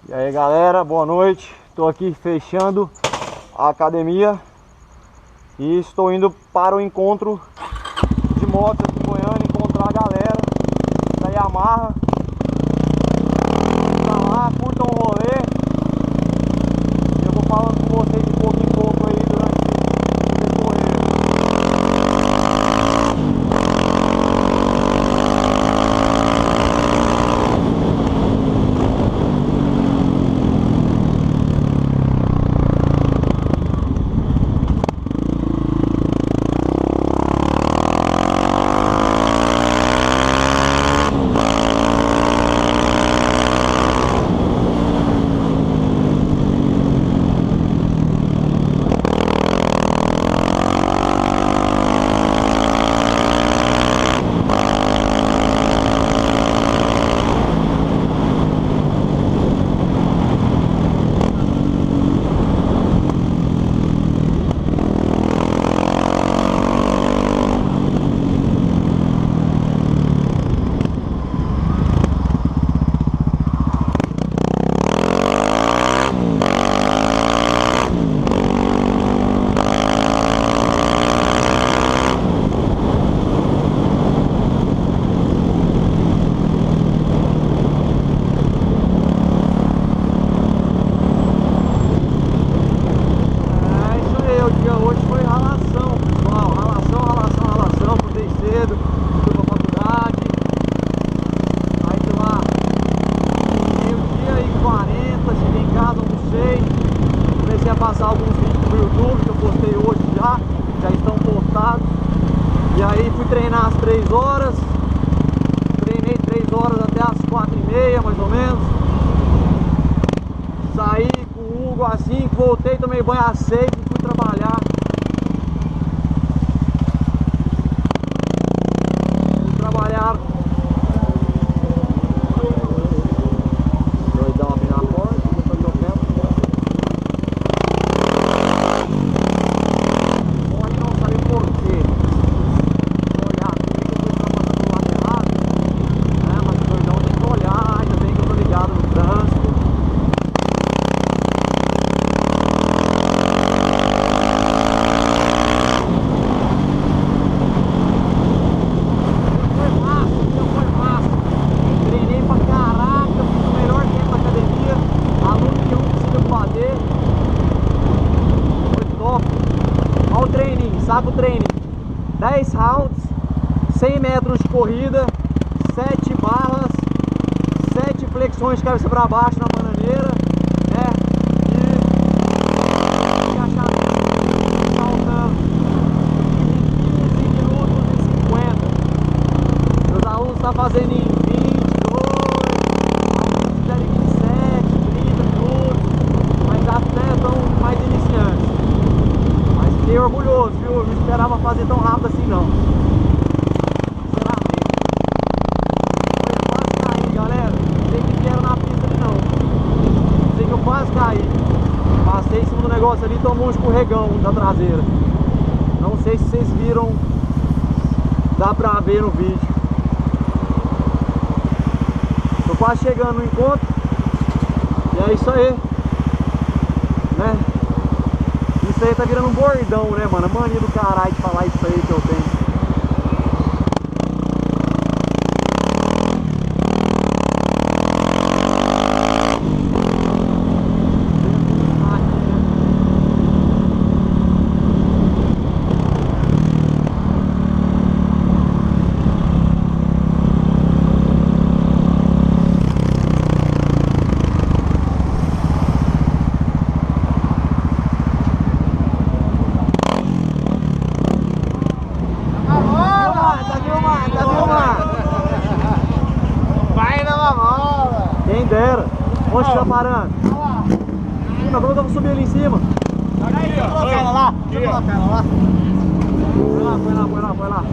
E aí galera, boa noite. Estou aqui fechando a academia e estou indo para o encontro de motos aqui em Goiânia, encontrar a galera da Yamaha. Tá lá, curtam o rolê. Eu vou falando com vocês de pouco em pouco aí durante o decorrer. Passar alguns vídeos pro YouTube que eu postei hoje já estão postados. E aí fui treinar às 3 horas, treinei 3 horas até às 4h30 mais ou menos. Saí com o Hugo às 5, voltei, tomei banho às 6 e fui trabalhar. Fui trabalhar. Saco treino, 10 rounds, 100 metros de corrida, 7 barras, 7 flexões de cabeça para baixo na bananeira, né? E agachamento saltando 15 minutos e 50. Meus alunos estão fazendo em 22, alguns fizeram em 27, 30 minutos, mas até estão mais iniciantes. Fiquei orgulhoso, viu? Eu não esperava fazer tão rápido assim não. Sinceramente. Eu quase caí, galera. Não sei que era na pista ali não. Sei que eu quase caí. Passei em cima do negócio ali e tomou um escorregão da traseira. Não sei se vocês viram. Dá pra ver no vídeo. Tô quase chegando no encontro. E é isso aí. Né? Isso aí tá virando um bordão, né, mano? A mania do caralho de falar isso aí que eu tenho. Quem dera. Onde você tá parando? Mas como eu vou subir ali em cima? Deixa eu colocar ela lá. Põe lá.